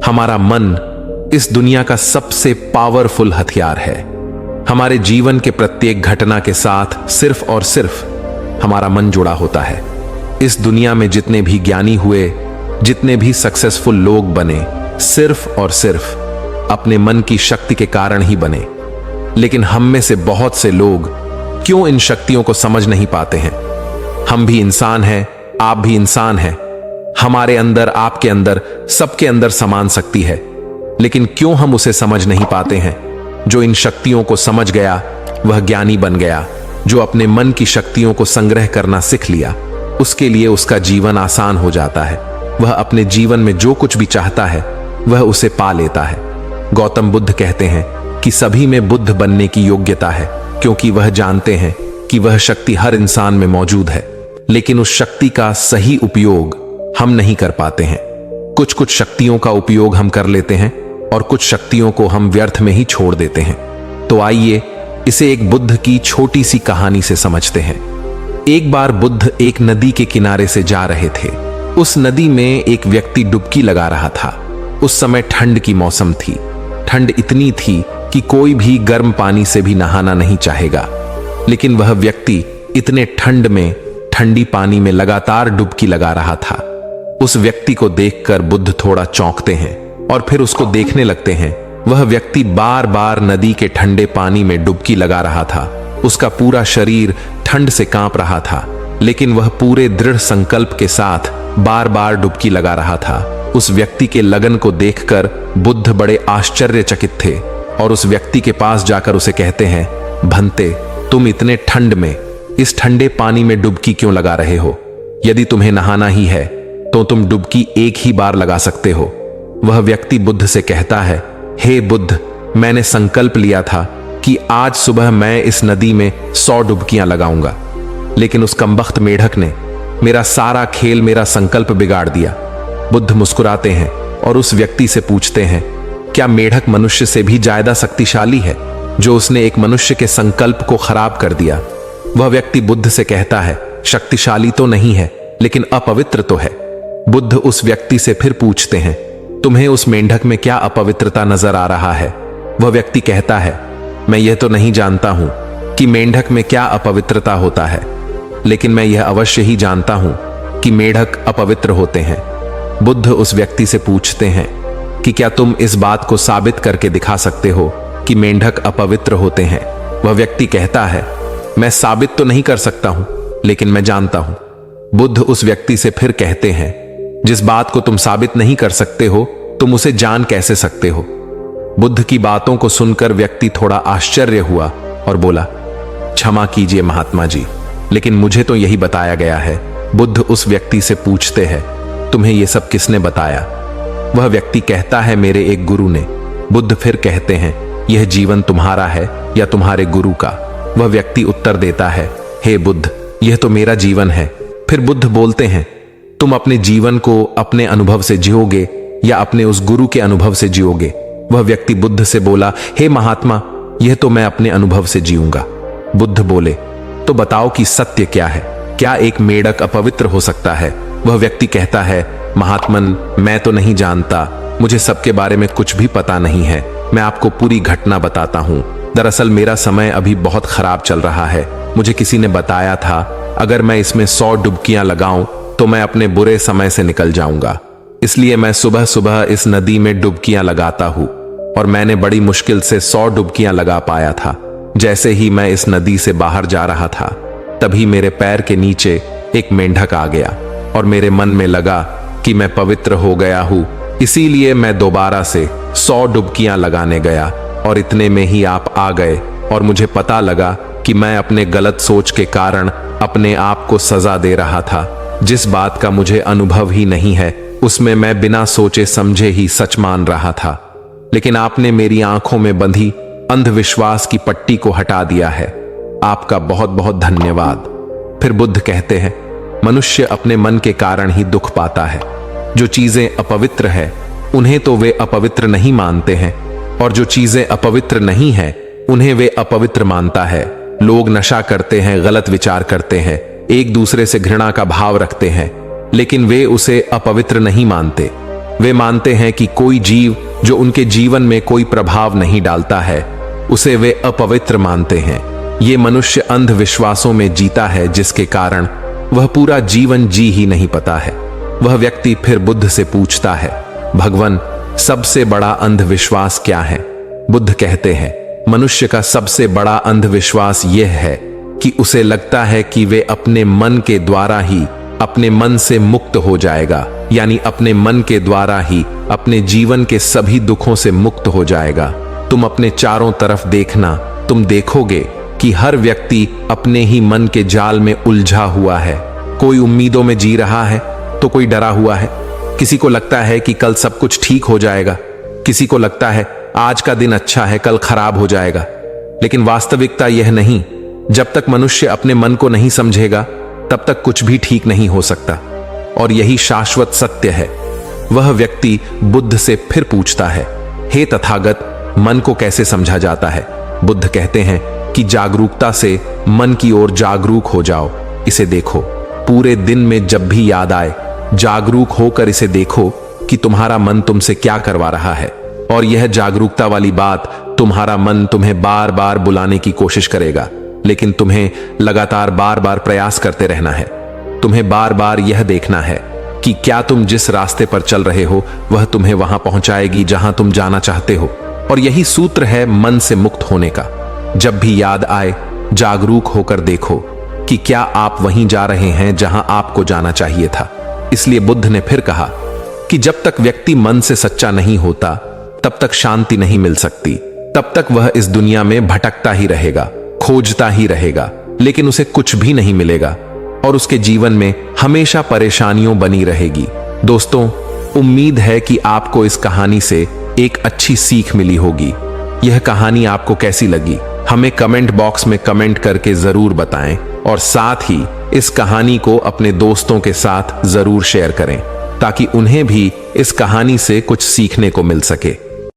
हमारा मन इस दुनिया का सबसे पावरफुल हथियार है। हमारे जीवन के प्रत्येक घटना के साथ सिर्फ और सिर्फ हमारा मन जुड़ा होता है। इस दुनिया में जितने भी ज्ञानी हुए, जितने भी सक्सेसफुल लोग बने, सिर्फ और सिर्फ अपने मन की शक्ति के कारण ही बने। लेकिन हम में से बहुत से लोग क्यों इन शक्तियों को समझ नहीं पाते हैं? हम भी इंसान हैं, आप भी इंसान हैं। हमारे अंदर, आपके अंदर, सबके अंदर समान शक्ति है, लेकिन क्यों हम उसे समझ नहीं पाते हैं? जो इन शक्तियों को समझ गया वह ज्ञानी बन गया। जो अपने मन की शक्तियों को संग्रह करना सीख लिया, उसके लिए उसका जीवन आसान हो जाता है। वह अपने जीवन में जो कुछ भी चाहता है वह उसे पा लेता है। गौतम बुद्ध कहते हैं कि सभी में बुद्ध बनने की योग्यता है, क्योंकि वह जानते हैं कि वह शक्ति हर इंसान में मौजूद है, लेकिन उस शक्ति का सही उपयोग हम नहीं कर पाते हैं। कुछ कुछ शक्तियों का उपयोग हम कर लेते हैं और कुछ शक्तियों को हम व्यर्थ में ही छोड़ देते हैं। तो आइए इसे एक बुद्ध की छोटी सी कहानी से समझते हैं। एक बार बुद्ध एक नदी के किनारे से जा रहे थे। उस नदी में एक व्यक्ति डुबकी लगा रहा था। उस समय ठंड की मौसम थी। ठंड इतनी थी कि कोई भी गर्म पानी से भी नहाना नहीं चाहेगा, लेकिन वह व्यक्ति इतने ठंड में ठंडी पानी में लगातार डुबकी लगा रहा था। उस व्यक्ति को देखकर बुद्ध थोड़ा चौंकते हैं और फिर उसको देखने लगते हैं। वह व्यक्ति बार बार नदी के ठंडे पानी में डुबकी लगा रहा था। उसका पूरा शरीर ठंड से कांप रहा था, लेकिन वह पूरे दृढ़ संकल्प के साथ बार बार डुबकी लगा रहा था। उस व्यक्ति के लगन को देखकर बुद्ध बड़े आश्चर्यचकित थे और उस व्यक्ति के पास जाकर उसे कहते हैं, भंते, तुम इतने ठंड में इस ठंडे पानी में डुबकी क्यों लगा रहे हो? यदि तुम्हें नहाना ही है तो तुम डुबकी एक ही बार लगा सकते हो। वह व्यक्ति बुद्ध से कहता है, हे बुद्ध, मैंने संकल्प लिया था कि आज सुबह मैं इस नदी में 100 डुबकियां लगाऊंगा, लेकिन उस कमबख्त मेढक ने मेरा सारा खेल, मेरा संकल्प बिगाड़ दिया। बुद्ध मुस्कुराते हैं और उस व्यक्ति से पूछते हैं, क्या मेढक मनुष्य से भी ज्यादा शक्तिशाली है, जो उसने एक मनुष्य के संकल्प को खराब कर दिया? वह व्यक्ति बुद्ध से कहता है, शक्तिशाली तो नहीं है, लेकिन अपवित्र तो है। बुद्ध उस व्यक्ति से फिर पूछते हैं, तुम्हें उस मेंढक में क्या अपवित्रता नजर आ रहा है? वह व्यक्ति कहता है, मैं यह तो नहीं जानता हूं कि मेंढक में क्या अपवित्रता होता है, लेकिन मैं यह अवश्य ही जानता हूं कि मेढक अपवित्र होते हैं। बुद्ध उस व्यक्ति से पूछते हैं कि क्या तुम इस बात को साबित करके दिखा सकते हो कि मेंढक अपवित्र होते हैं? वह व्यक्ति कहता है, मैं साबित तो नहीं कर सकता हूं, लेकिन मैं जानता हूं। बुद्ध उस व्यक्ति से फिर कहते हैं, जिस बात को तुम साबित नहीं कर सकते हो, तुम उसे जान कैसे सकते हो? बुद्ध की बातों को सुनकर व्यक्ति थोड़ा आश्चर्य हुआ और बोला, क्षमा कीजिए महात्मा जी, लेकिन मुझे तो यही बताया गया है। बुद्ध उस व्यक्ति से पूछते हैं, तुम्हें यह सब किसने बताया? वह व्यक्ति कहता है, मेरे एक गुरु ने। बुद्ध फिर कहते हैं, यह जीवन तुम्हारा है या तुम्हारे गुरु का? वह व्यक्ति उत्तर देता है, हे बुद्ध, यह तो मेरा जीवन है। फिर बुद्ध बोलते हैं, तुम अपने जीवन को अपने अनुभव से जियोगे या अपने उस गुरु के अनुभव से जियोगे? वह व्यक्ति बुद्ध से बोला, हे महात्मा, यह तो मैं अपने अनुभव से जीऊंगा। बुद्ध बोले, तो बताओ कि सत्य क्या है? क्या एक मेढक अपवित्र हो सकता है? वह व्यक्ति कहता है, महात्मन, मैं तो नहीं जानता, मुझे सबके बारे में कुछ भी पता नहीं है। मैं आपको पूरी घटना बताता हूं। दरअसल मेरा समय अभी बहुत खराब चल रहा है। मुझे किसी ने बताया था, अगर मैं इसमें 100 डुबकियां लगाऊं तो मैं अपने बुरे समय से निकल जाऊंगा। इसलिए मैं सुबह सुबह इस नदी में डुबकियां लगाता हूं और मैंने बड़ी मुश्किल से 100 डुबकियां लगा पाया था। जैसे ही मैं इस नदी से बाहर जा रहा था, तभी मेरे पैर के नीचे एक मेंढक आ गया और मेरे मन में लगा कि मैं पवित्र हो गया हूं, इसीलिए मैं दोबारा से 100 डुबकियां लगाने गया और इतने में ही आप आ गए और मुझे पता लगा कि मैं अपने गलत सोच के कारण अपने आप को सजा दे रहा था। जिस बात का मुझे अनुभव ही नहीं है, उसमें मैं बिना सोचे समझे ही सच मान रहा था, लेकिन आपने मेरी आंखों में बंधी अंधविश्वास की पट्टी को हटा दिया है। आपका बहुत बहुत धन्यवाद। फिर बुद्ध कहते हैं, मनुष्य अपने मन के कारण ही दुख पाता है। जो चीजें अपवित्र है उन्हें तो वे अपवित्र नहीं मानते हैं, और जो चीजें अपवित्र नहीं है उन्हें वे अपवित्र मानता है। लोग नशा करते हैं, गलत विचार करते हैं, एक दूसरे से घृणा का भाव रखते हैं, लेकिन वे उसे अपवित्र नहीं मानते। वे मानते हैं कि कोई जीव जो उनके जीवन में कोई प्रभाव नहीं डालता है उसे वे अपवित्र मानते हैं। ये मनुष्य अंधविश्वासों में जीता है, जिसके कारण वह पूरा जीवन जी ही नहीं पाता है। वह व्यक्ति फिर बुद्ध से पूछता है, भगवान, सबसे बड़ा अंधविश्वास क्या है? बुद्ध कहते हैं, मनुष्य का सबसे बड़ा अंधविश्वास यह है कि उसे लगता है कि वे अपने मन के द्वारा ही अपने मन से मुक्त हो जाएगा, यानी अपने मन के द्वारा ही अपने जीवन के सभी दुखों से मुक्त हो जाएगा। तुम अपने चारों तरफ देखना, तुम देखोगे कि हर व्यक्ति अपने ही मन के जाल में उलझा हुआ है। कोई उम्मीदों में जी रहा है तो कोई डरा हुआ है। किसी को लगता है कि कल सब कुछ ठीक हो जाएगा, किसी को लगता है आज का दिन अच्छा है, कल खराब हो जाएगा। लेकिन वास्तविकता यह नहीं, जब तक मनुष्य अपने मन को नहीं समझेगा तब तक कुछ भी ठीक नहीं हो सकता। और यही शाश्वत सत्य है। वह व्यक्ति बुद्ध से फिर पूछता है, हे तथागत, मन को कैसे समझा जाता है? बुद्ध कहते हैं कि जागरूकता से मन की ओर जागरूक हो जाओ। इसे देखो, पूरे दिन में जब भी याद आए जागरूक होकर इसे देखो कि तुम्हारा मन तुमसे क्या करवा रहा है। और यह जागरूकता वाली बात, तुम्हारा मन तुम्हें बार बार बुलाने की कोशिश करेगा, लेकिन तुम्हें लगातार बार बार प्रयास करते रहना है। तुम्हें बार बार यह देखना है कि क्या तुम जिस रास्ते पर चल रहे हो वह तुम्हें वहां पहुंचाएगी जहां तुम जाना चाहते हो। और यही सूत्र है मन से मुक्त होने का। जब भी याद आए जागरूक होकर देखो कि क्या आप वहीं जा रहे हैं जहां आपको जाना चाहिए था। इसलिए बुद्ध ने फिर कहा कि जब तक व्यक्ति मन से सच्चा नहीं होता तब तक शांति नहीं मिल सकती। तब तक वह इस दुनिया में भटकता ही रहेगा, खोजता ही रहेगा, लेकिन उसे कुछ भी नहीं मिलेगा और उसके जीवन में हमेशा परेशानियों बनी रहेगी। दोस्तों, उम्मीद है कि आपको इस कहानी से एक अच्छी सीख मिली होगी। यह कहानी आपको कैसी लगी हमें कमेंट बॉक्स में कमेंट करके जरूर बताएं और साथ ही इस कहानी को अपने दोस्तों के साथ जरूर शेयर करें ताकि उन्हें भी इस कहानी से कुछ सीखने को मिल सके।